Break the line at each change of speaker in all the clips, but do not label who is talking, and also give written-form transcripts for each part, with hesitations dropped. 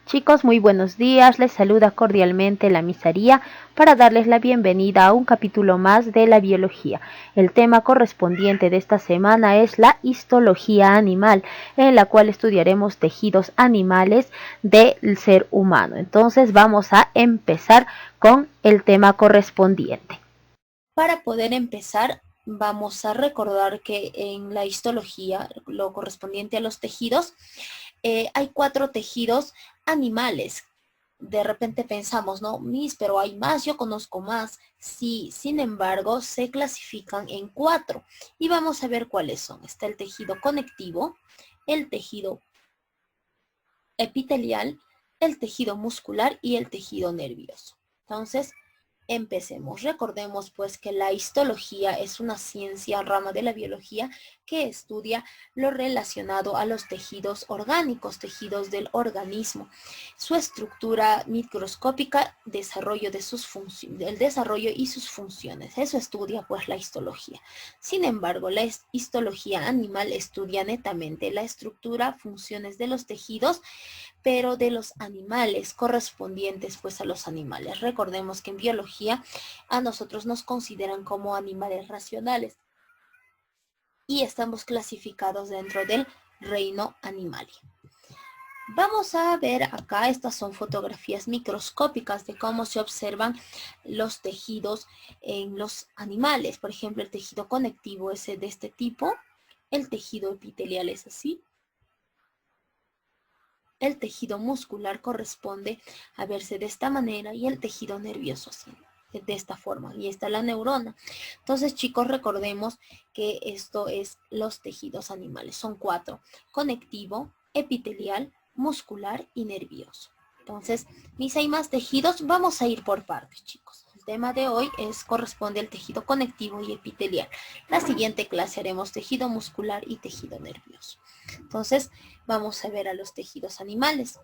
Chicos, muy buenos días. Les saluda cordialmente la Misaría para darles la bienvenida a un capítulo más de la biología. El tema correspondiente de esta semana es la histología animal, en la cual estudiaremos tejidos animales del ser humano. Entonces vamos a empezar con el tema correspondiente.
Para poder empezar, vamos a recordar que en la histología, lo correspondiente a los tejidos, hay 4 tejidos animales. De repente pensamos, no, pero hay más, yo conozco más. Sí, sin embargo, se clasifican en 4 y vamos a ver cuáles son. Está el tejido conectivo, el tejido epitelial, el tejido muscular y el tejido nervioso. Entonces, empecemos. Recordemos pues que la histología es una ciencia, rama de la biología que estudia lo relacionado a los tejidos orgánicos, tejidos del organismo, su estructura microscópica, el desarrollo y sus funciones. Eso estudia pues la histología. Sin embargo, la histología animal estudia netamente la estructura, funciones de los tejidos, pero de los animales, correspondientes pues a los animales. Recordemos que en biología a nosotros nos consideran como animales racionales y estamos clasificados dentro del reino animal. Vamos a ver acá, estas son fotografías microscópicas de cómo se observan los tejidos en los animales. Por ejemplo, el tejido conectivo es de este tipo, el tejido epitelial es así. El tejido muscular corresponde a verse de esta manera y el tejido nervioso así, de esta forma. Y está la neurona. Entonces, chicos, recordemos que esto es los tejidos animales. Son 4. Conectivo, epitelial, muscular y nervioso. Entonces, hay más tejidos. Vamos a ir por partes, chicos. El tema de hoy corresponde al tejido conectivo y epitelial. La siguiente clase haremos tejido muscular y tejido nervioso. Entonces, vamos a ver a los tejidos animales.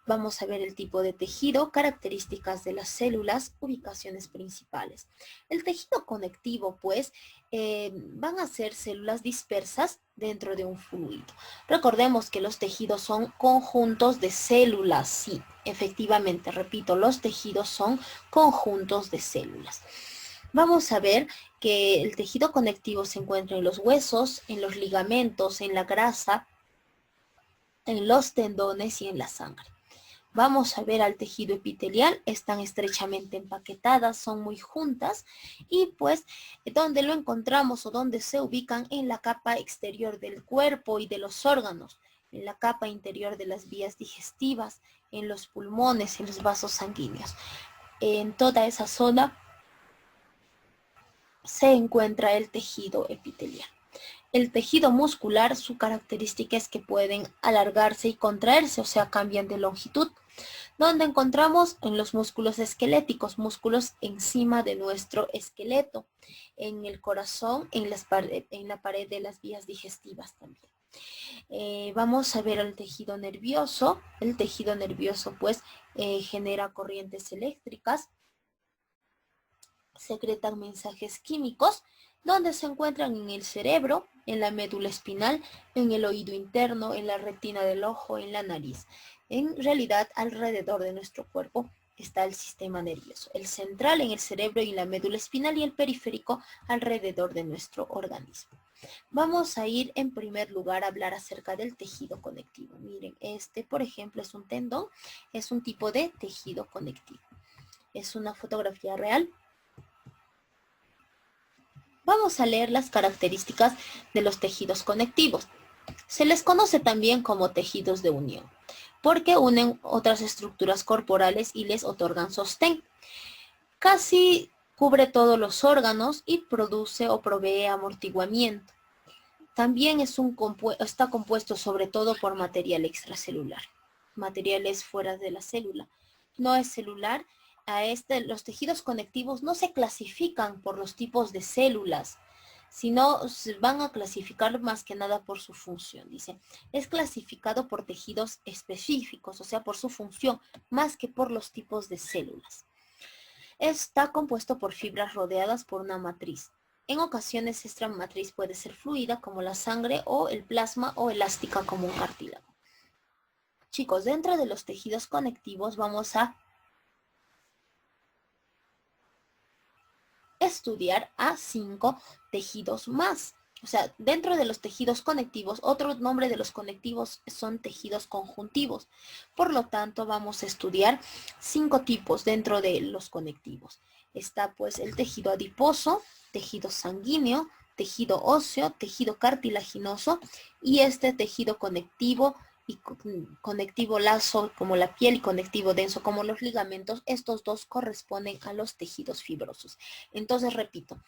Vamos a ver el tipo de tejido, características de las células, ubicaciones principales. El tejido conectivo, pues, van a ser células dispersas dentro de un fluido. Recordemos que los tejidos son conjuntos de células. Sí, efectivamente, repito, los tejidos son conjuntos de células. Vamos a ver que el tejido conectivo se encuentra en los huesos, en los ligamentos, en la grasa, en los tendones y en la sangre. Vamos a ver al tejido epitelial, están estrechamente empaquetadas, son muy juntas y pues donde lo encontramos o donde se ubican en la capa exterior del cuerpo y de los órganos, en la capa interior de las vías digestivas, en los pulmones, en los vasos sanguíneos. En toda esa zona se encuentra el tejido epitelial. El tejido muscular, su característica es que pueden alargarse y contraerse, o sea, cambian de longitud. Donde encontramos en los músculos esqueléticos, músculos encima de nuestro esqueleto, en el corazón, en la pared de las vías digestivas también. Vamos a ver el tejido nervioso. El tejido nervioso pues genera corrientes eléctricas, secretan mensajes químicos, donde se encuentran en el cerebro, en la médula espinal, en el oído interno, en la retina del ojo, en la nariz. En realidad, alrededor de nuestro cuerpo está el sistema nervioso, el central en el cerebro y la médula espinal y el periférico alrededor de nuestro organismo. Vamos a ir en primer lugar a hablar acerca del tejido conectivo. Miren, este por ejemplo es un tendón, es un tipo de tejido conectivo. Es una fotografía real. Vamos a leer las características de los tejidos conectivos. Se les conoce también como tejidos de unión, porque unen otras estructuras corporales y les otorgan sostén. Casi cubre todos los órganos y produce o provee amortiguamiento. También está compuesto sobre todo por material extracelular. materiales fuera de la célula. No es celular. Los tejidos conectivos no se clasifican por los tipos de células, sino se van a clasificar más que nada por su función. Dice, es clasificado por tejidos específicos, o sea, por su función, más que por los tipos de células. Está compuesto por fibras rodeadas por una matriz. En ocasiones esta matriz puede ser fluida como la sangre o el plasma o elástica como un cartílago. Chicos, dentro de los tejidos conectivos vamos a estudiar a 5 tejidos más. O sea, dentro de los tejidos conectivos, otro nombre de los conectivos son tejidos conjuntivos. Por lo tanto, vamos a estudiar 5 tipos dentro de los conectivos. Está pues el tejido adiposo, tejido sanguíneo, tejido óseo, tejido cartilaginoso y este tejido conectivo y conectivo lazo como la piel y conectivo denso como los ligamentos. Estos dos corresponden a los tejidos fibrosos. Entonces, repito,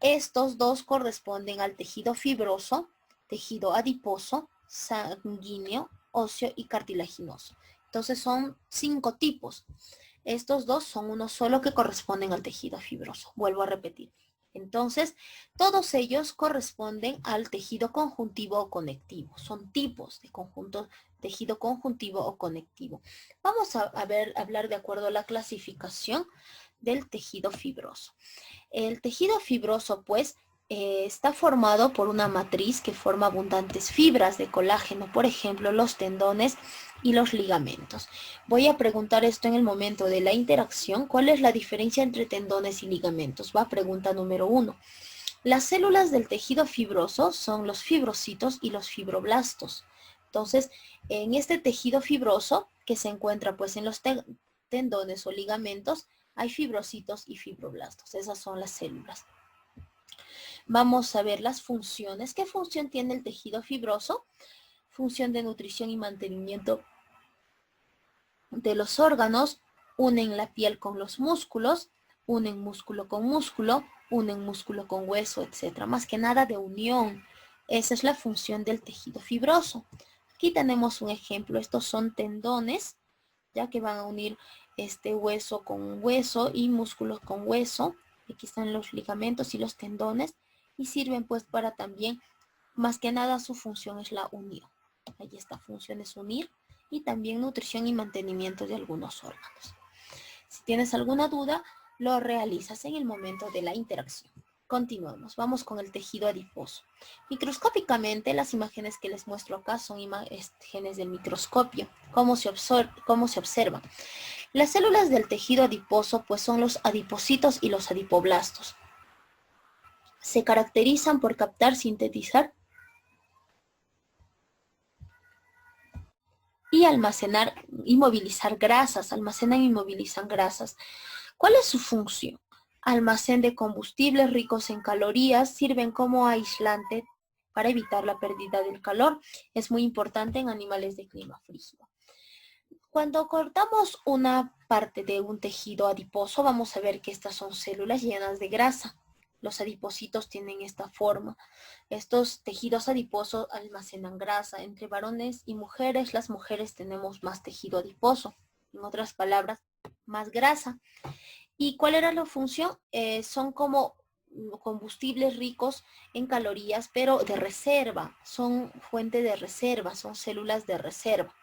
estos dos corresponden al tejido fibroso, tejido adiposo, sanguíneo, óseo y cartilaginoso. Entonces son 5 tipos. Estos dos son uno solo que corresponden al tejido fibroso. Vuelvo a repetir. Entonces, todos ellos corresponden al tejido conjuntivo o conectivo. Son tipos de tejido conjuntivo o conectivo. Vamos a hablar de acuerdo a la clasificación del tejido fibroso. El tejido fibroso, pues, está formado por una matriz que forma abundantes fibras de colágeno, por ejemplo, los tendones y los ligamentos. Voy a preguntar esto en el momento de la interacción. ¿Cuál es la diferencia entre tendones y ligamentos? Va, pregunta número 1. Las células del tejido fibroso son los fibrocitos y los fibroblastos. Entonces, en este tejido fibroso que se encuentra pues en los tendones o ligamentos, hay fibrocitos y fibroblastos. Esas son las células. Vamos a ver las funciones. ¿Qué función tiene el tejido fibroso? Función de nutrición y mantenimiento de los órganos. Unen la piel con los músculos, unen músculo con músculo, unen músculo con hueso, etc. Más que nada de unión. Esa es la función del tejido fibroso. Aquí tenemos un ejemplo. Estos son tendones, ya que van a unir este hueso con hueso y músculos con hueso. Aquí están los ligamentos y los tendones y sirven pues para también, más que nada su función es la unión. Ahí está, función es unir y también nutrición y mantenimiento de algunos órganos. Si tienes alguna duda, lo realizas en el momento de la interacción. Continuamos, vamos con el tejido adiposo. Microscópicamente, las imágenes que les muestro acá son imágenes del microscopio. ¿Cómo se observan? Las células del tejido adiposo pues son los adipocitos y los adipoblastos. Se caracterizan por captar, sintetizar y almacenar y movilizar grasas. Almacenan y movilizan grasas. ¿Cuál es su función? Almacén de combustibles ricos en calorías, sirven como aislante para evitar la pérdida del calor. Es muy importante en animales de clima frígido. Cuando cortamos una parte de un tejido adiposo, vamos a ver que estas son células llenas de grasa. Los adipocitos tienen esta forma. Estos tejidos adiposos almacenan grasa. Entre varones y mujeres, las mujeres tenemos más tejido adiposo. En otras palabras, más grasa. ¿Y cuál era la función? Son como combustibles ricos en calorías, pero de reserva. Son fuente de reserva, son células de reserva.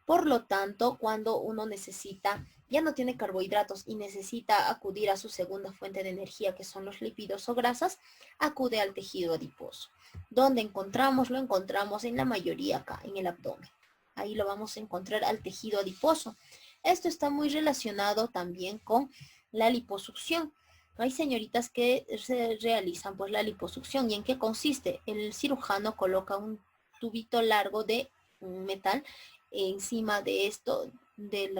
Por lo tanto, cuando uno necesita, ya no tiene carbohidratos y necesita acudir a su segunda fuente de energía, que son los lípidos o grasas, acude al tejido adiposo. ¿Dónde encontramos? Lo encontramos en la mayoría acá, en el abdomen. Ahí lo vamos a encontrar al tejido adiposo. Esto está muy relacionado también con la liposucción. Hay señoritas que se realizan pues la liposucción. ¿Y en qué consiste? El cirujano coloca un tubito largo de metal encima de esto,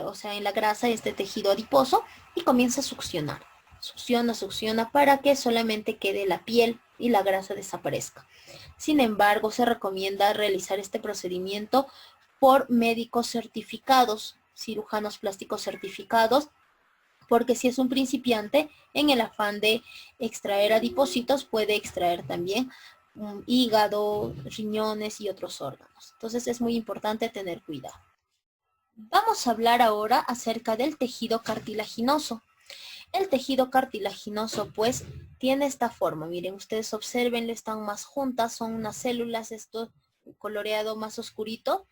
o sea, en la grasa de este tejido adiposo y comienza a succionar. Succiona para que solamente quede la piel y la grasa desaparezca. Sin embargo, se recomienda realizar este procedimiento por médicos certificados, cirujanos plásticos certificados, porque si es un principiante, en el afán de extraer adipocitos, puede extraer también hígado, riñones y otros órganos. Entonces es muy importante tener cuidado. Vamos a hablar ahora acerca del tejido cartilaginoso. El tejido cartilaginoso, pues, tiene esta forma. Miren, ustedes observen, están más juntas, son unas células, esto coloreado más oscurito,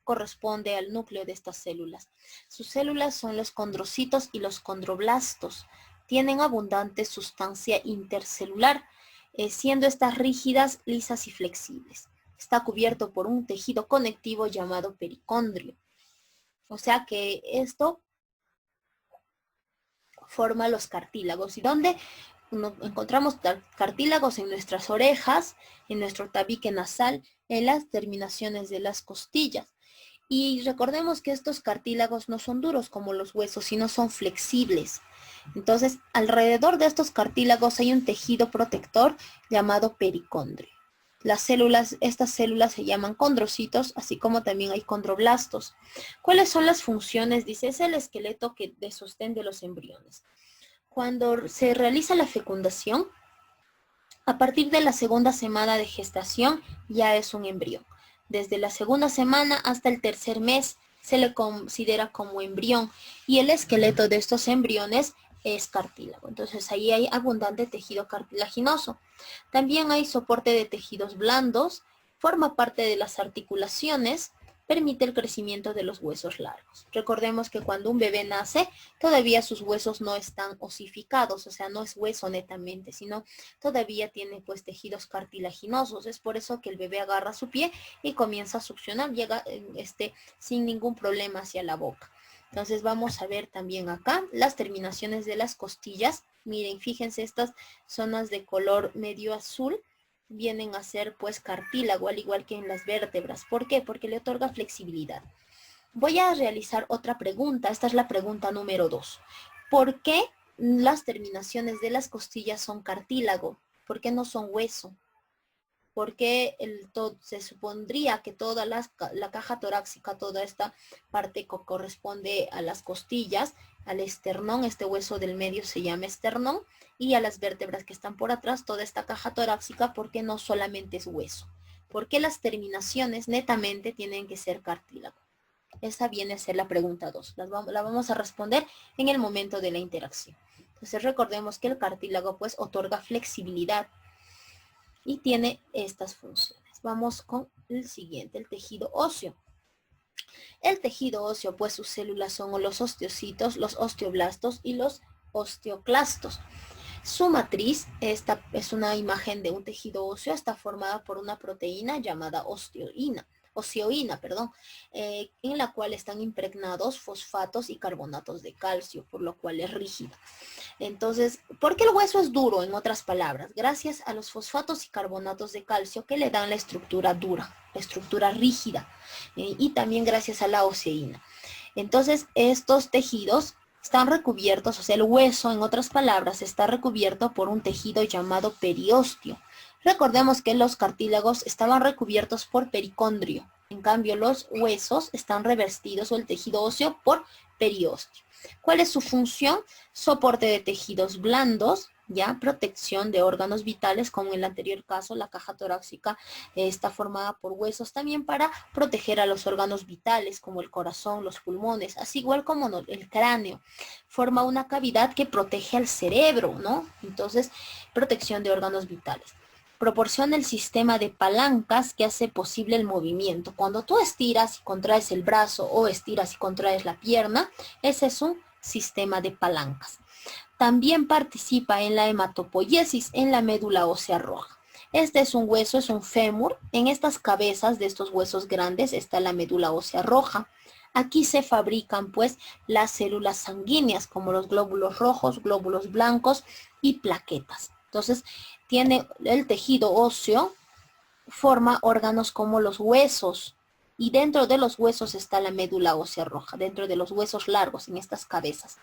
corresponde al núcleo de estas células. Sus células son los condrocitos y los condroblastos. Tienen abundante sustancia intercelular, siendo estas rígidas, lisas y flexibles. Está cubierto por un tejido conectivo llamado pericondrio. O sea que esto forma los cartílagos. ¿Y dónde encontramos cartílagos? En nuestras orejas, en nuestro tabique nasal, en las terminaciones de las costillas. Y recordemos que estos cartílagos no son duros como los huesos, sino son flexibles. Entonces, alrededor de estos cartílagos hay un tejido protector llamado pericondrio. Estas células se llaman condrocitos, así como también hay condroblastos. ¿Cuáles son las funciones? Dice, es el esqueleto de sostén de los embriones. Cuando se realiza la fecundación, a partir de la segunda semana de gestación ya es un embrión. Desde la segunda semana hasta el tercer mes se le considera como embrión y el esqueleto de estos embriones es cartílago. Entonces ahí hay abundante tejido cartilaginoso. También hay soporte de tejidos blandos, forma parte de las articulaciones, permite el crecimiento de los huesos largos. Recordemos que cuando un bebé nace, todavía sus huesos no están osificados, o sea, no es hueso netamente, sino todavía tiene pues tejidos cartilaginosos. Es por eso que el bebé agarra su pie y comienza a succionar, llega sin ningún problema hacia la boca. Entonces vamos a ver también acá las terminaciones de las costillas. Miren, fíjense, estas zonas de color medio azul vienen a ser pues cartílago, al igual que en las vértebras. ¿Por qué? Porque le otorga flexibilidad. Voy a realizar otra pregunta. Esta es la pregunta número 2. ¿Por qué las terminaciones de las costillas son cartílago? ¿Por qué no son hueso? Porque se supondría que toda la caja torácica, toda esta parte corresponde a las costillas, al esternón, este hueso del medio se llama esternón, y a las vértebras que están por atrás, toda esta caja torácica, porque no solamente es hueso. Porque las terminaciones netamente tienen que ser cartílago. Esa viene a ser la pregunta 2. La vamos a responder en el momento de la interacción. Entonces recordemos que el cartílago pues otorga flexibilidad y tiene estas funciones. Vamos con el siguiente, el tejido óseo. El tejido óseo, pues sus células son los osteocitos, los osteoblastos y los osteoclastos. Su matriz, esta es una imagen de un tejido óseo, está formada por una proteína llamada osteoína, en la cual están impregnados fosfatos y carbonatos de calcio, por lo cual es rígida. Entonces, ¿por qué el hueso es duro? En otras palabras, gracias a los fosfatos y carbonatos de calcio que le dan la estructura dura, la estructura rígida, y también gracias a la oseína. Entonces, estos tejidos están recubiertos, o sea, el hueso, en otras palabras, está recubierto por un tejido llamado periósteo. Recordemos que los cartílagos estaban recubiertos por pericondrio. En cambio, los huesos están revestidos, o el tejido óseo, por periósteo. ¿Cuál es su función? Soporte de tejidos blandos, ya, protección de órganos vitales, como en el anterior caso, la caja torácica está formada por huesos también para proteger a los órganos vitales, como el corazón, los pulmones, así igual como el cráneo. Forma una cavidad que protege al cerebro, ¿no? Entonces, protección de órganos vitales. Proporciona el sistema de palancas que hace posible el movimiento. Cuando tú estiras y contraes el brazo o estiras y contraes la pierna, ese es un sistema de palancas. También participa en la hematopoiesis en la médula ósea roja. Este es un hueso, es un fémur. En estas cabezas de estos huesos grandes está la médula ósea roja. Aquí se fabrican pues las células sanguíneas como los glóbulos rojos, glóbulos blancos y plaquetas. Entonces, tiene el tejido óseo, forma órganos como los huesos, y dentro de los huesos está la médula ósea roja, dentro de los huesos largos, en estas cabezas.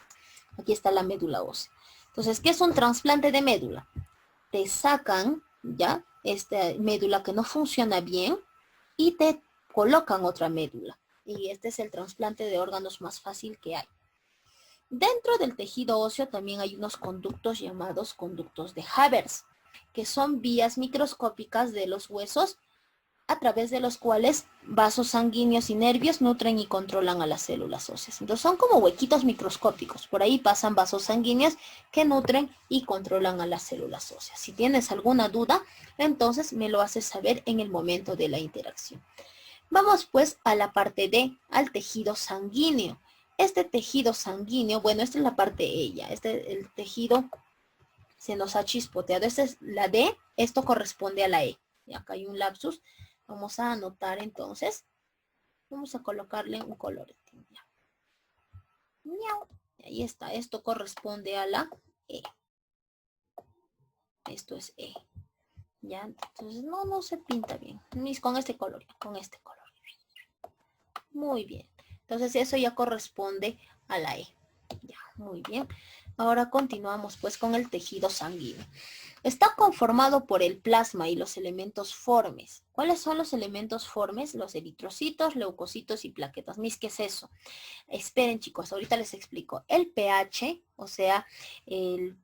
Aquí está la médula ósea. Entonces, ¿qué es un trasplante de médula? Te sacan, ya, esta médula que no funciona bien y te colocan otra médula. Y este es el trasplante de órganos más fácil que hay. Dentro del tejido óseo también hay unos conductos llamados conductos de Havers, que son vías microscópicas de los huesos a través de los cuales vasos sanguíneos y nervios nutren y controlan a las células óseas. Entonces son como huequitos microscópicos. Por ahí pasan vasos sanguíneos que nutren y controlan a las células óseas. Si tienes alguna duda, entonces me lo haces saber en el momento de la interacción. Vamos pues a la parte D, al tejido sanguíneo. Este tejido sanguíneo, bueno, esta es la parte E ya. El tejido se nos ha chispoteado. Esta es la D, esto corresponde a la E. Y acá hay un lapsus. Vamos a anotar entonces. Vamos a colocarle un color. Ahí está. Esto corresponde a la E. Esto es E. Ya, entonces no se pinta bien. Con este color, con este color. Muy bien. Entonces eso ya corresponde a la E. Ya, muy bien. Ahora continuamos pues con el tejido sanguíneo. Está conformado por el plasma y los elementos formes. ¿Cuáles son los elementos formes? Los eritrocitos, leucocitos y plaquetas. ¿Qué es eso? Esperen, chicos, ahorita les explico. El pH, o sea, el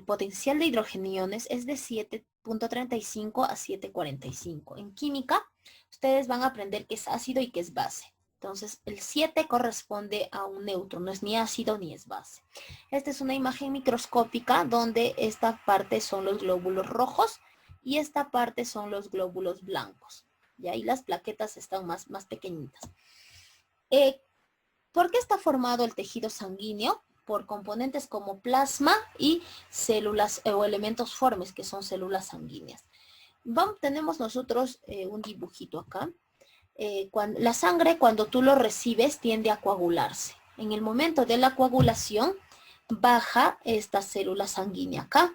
potencial de hidrogeniones es de 7.35 a 7.45. En química, ustedes van a aprender qué es ácido y qué es base. Entonces, el 7 corresponde a un neutro, no es ni ácido ni es base. Esta es una imagen microscópica donde esta parte son los glóbulos rojos y esta parte son los glóbulos blancos. Y ahí las plaquetas están más pequeñitas. ¿Por qué está formado el tejido sanguíneo? Por componentes como plasma y células o elementos formes, que son células sanguíneas. Tenemos nosotros un dibujito acá. La sangre, cuando tú lo recibes, tiende a coagularse. En el momento de la coagulación, baja esta célula sanguínea acá.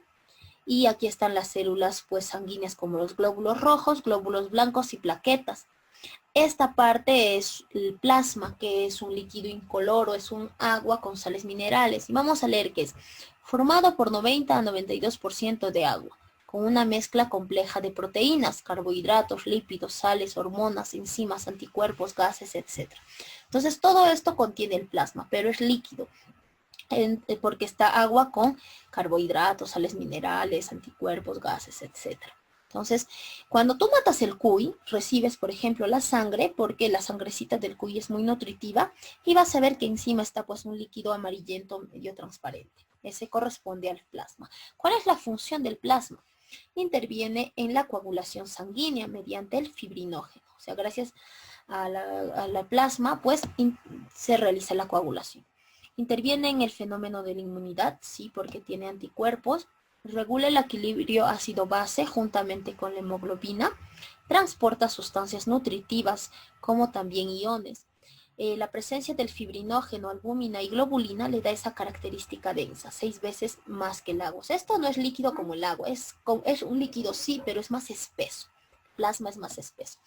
Y aquí están las células pues, sanguíneas como los glóbulos rojos, glóbulos blancos y plaquetas. Esta parte es el plasma, que es un líquido incoloro, es un agua con sales minerales. Y vamos a leer que es formado por 90 a 92% de agua, con una mezcla compleja de proteínas, carbohidratos, lípidos, sales, hormonas, enzimas, anticuerpos, gases, etc. Entonces todo esto contiene el plasma, pero es líquido, porque está agua con carbohidratos, sales minerales, anticuerpos, gases, etc. Entonces, cuando tú matas el cuy, recibes, por ejemplo, la sangre, porque la sangrecita del cuy es muy nutritiva, y vas a ver que encima está pues un líquido amarillento medio transparente. Ese corresponde al plasma. ¿Cuál es la función del plasma? Interviene en la coagulación sanguínea mediante el fibrinógeno. O sea, gracias a la plasma, pues se realiza la coagulación. Interviene en el fenómeno de la inmunidad, sí, porque tiene anticuerpos. Regula el equilibrio ácido-base juntamente con la hemoglobina. Transporta sustancias nutritivas como también iones. La presencia del fibrinógeno, albúmina y globulina le da esa característica densa, 6 veces más que el agua. O sea, esto no es líquido como el agua, es un líquido sí, pero es más espeso. El plasma es más espeso.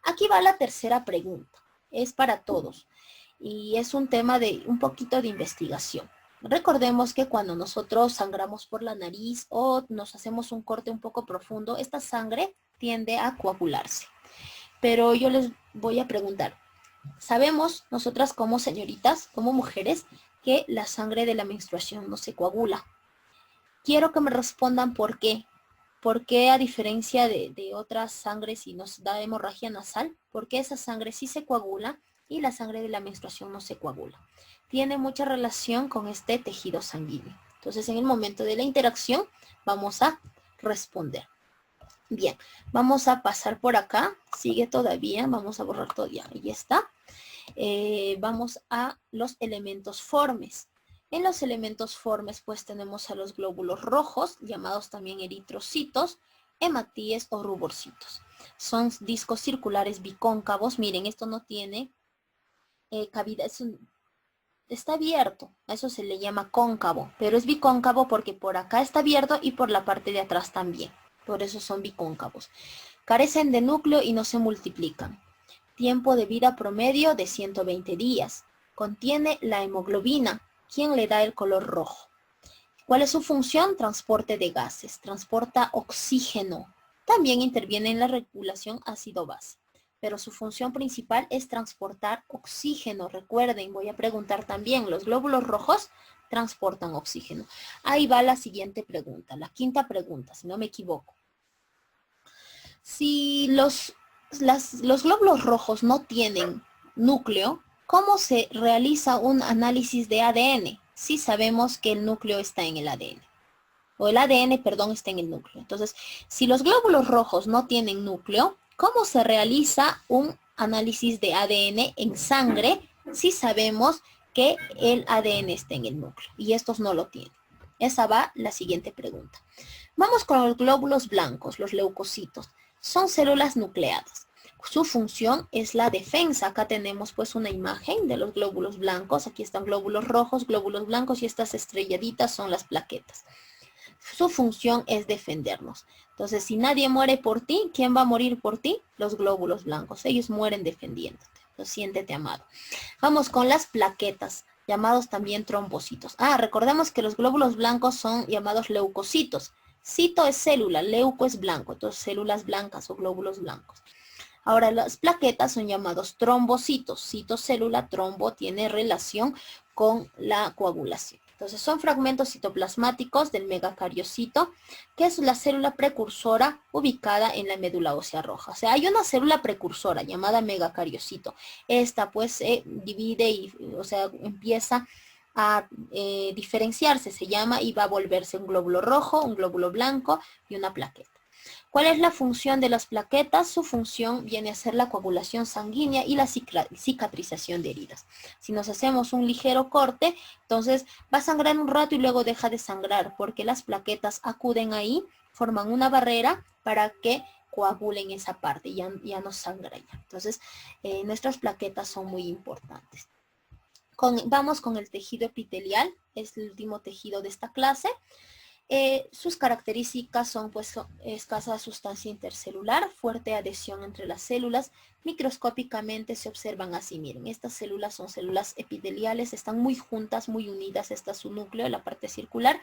Aquí va la tercera pregunta. Es para todos. Y es un tema de un poquito de investigación. Recordemos que cuando nosotros sangramos por la nariz o nos hacemos un corte un poco profundo, esta sangre tiende a coagularse. Pero yo les voy a preguntar, sabemos nosotras como señoritas, como mujeres, que la sangre de la menstruación no se coagula. Quiero que me respondan por qué. ¿Por qué, a diferencia de otras sangres, si nos da hemorragia nasal, por qué esa sangre sí se coagula y la sangre de la menstruación no se coagula? Tiene mucha relación con este tejido sanguíneo. Entonces, en el momento de la interacción, vamos a responder. Bien, vamos a pasar por acá. Sigue todavía, vamos a borrar todavía. Ahí está. Vamos a los elementos formes. En los elementos formes, pues tenemos a los glóbulos rojos, llamados también eritrocitos, hematíes o ruborcitos. Son discos circulares bicóncavos. Miren, esto no tiene cavidad, está abierto. A eso se le llama cóncavo, pero es bicóncavo porque por acá está abierto y por la parte de atrás también. Por eso son bicóncavos. Carecen de núcleo y no se multiplican. Tiempo de vida promedio de 120 días. Contiene la hemoglobina, quien le da el color rojo. ¿Cuál es su función? Transporte de gases. Transporta oxígeno. También interviene en la regulación ácido-base. Pero su función principal es transportar oxígeno. Recuerden, voy a preguntar también, ¿los glóbulos rojos transportan oxígeno? Ahí va la siguiente pregunta, la quinta pregunta, si no me equivoco. Si los glóbulos rojos no tienen núcleo, ¿cómo se realiza un análisis de ADN? Si sabemos que el núcleo está en el ADN. O el ADN, perdón, está en el núcleo. Entonces, si los glóbulos rojos no tienen núcleo, ¿cómo se realiza un análisis de ADN en sangre si sabemos que el ADN está en el núcleo y estos no lo tienen? Esa va la siguiente pregunta. Vamos con los glóbulos blancos, los leucocitos. Son células nucleadas. Su función es la defensa. Acá tenemos pues una imagen de los glóbulos blancos. Aquí están glóbulos rojos, glóbulos blancos y estas estrelladitas son las plaquetas. Su función es defendernos. Entonces, si nadie muere por ti, ¿quién va a morir por ti? Los glóbulos blancos. Ellos mueren defendiéndote. Entonces, siéntete amado. Vamos con las plaquetas, llamados también trombocitos. Recordemos que los glóbulos blancos son llamados leucocitos. Cito es célula, leuco es blanco. Entonces, células blancas o glóbulos blancos. Ahora, las plaquetas son llamados trombocitos. Citocélula, trombo, tiene relación con la coagulación. Entonces, son fragmentos citoplasmáticos del megacariocito, que es la célula precursora ubicada en la médula ósea roja. O sea, hay una célula precursora llamada megacariocito. Esta, pues, se divide y, o sea, empieza a diferenciarse, se llama, y va a volverse un glóbulo rojo, un glóbulo blanco y una plaqueta. ¿Cuál es la función de las plaquetas? Su función viene a ser la coagulación sanguínea y la cicatrización de heridas. Si nos hacemos un ligero corte, entonces va a sangrar un rato y luego deja de sangrar, porque las plaquetas acuden ahí, forman una barrera para que coagulen esa parte, ya no sangra ya. Entonces, nuestras plaquetas son muy importantes. Vamos con el tejido epitelial, es el último tejido de esta clase. Sus características son pues escasa sustancia intercelular, fuerte adhesión entre las células, microscópicamente se observan así, miren, estas células son células epiteliales, están muy juntas, muy unidas, esta es su núcleo, la parte circular,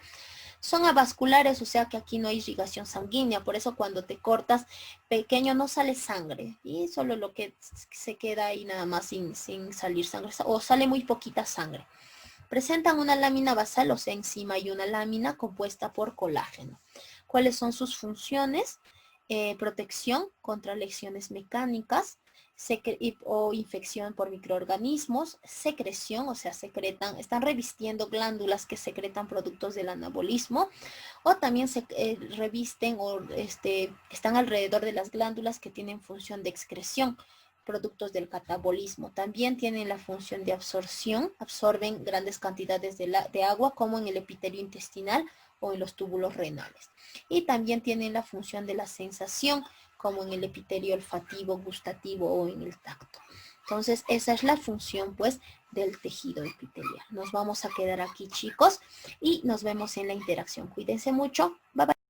son avasculares, o sea que aquí no hay irrigación sanguínea, por eso cuando te cortas pequeño no sale sangre, y solo lo que se queda ahí nada más sin salir sangre, o sale muy poquita sangre. Presentan una lámina basal, o sea, encima hay una lámina compuesta por colágeno. ¿Cuáles son sus funciones? Protección contra lesiones mecánicas o infección por microorganismos, secreción, o sea, están revistiendo glándulas que secretan productos del anabolismo, o también se revisten o están alrededor de las glándulas que tienen función de excreción, productos del catabolismo. También tienen la función de absorción, absorben grandes cantidades de agua como en el epitelio intestinal o en los túbulos renales. Y también tienen la función de la sensación como en el epitelio olfativo, gustativo o en el tacto. Entonces, esa es la función, pues, del tejido epitelial. Nos vamos a quedar aquí, chicos, y nos vemos en la interacción. Cuídense mucho. Bye, bye.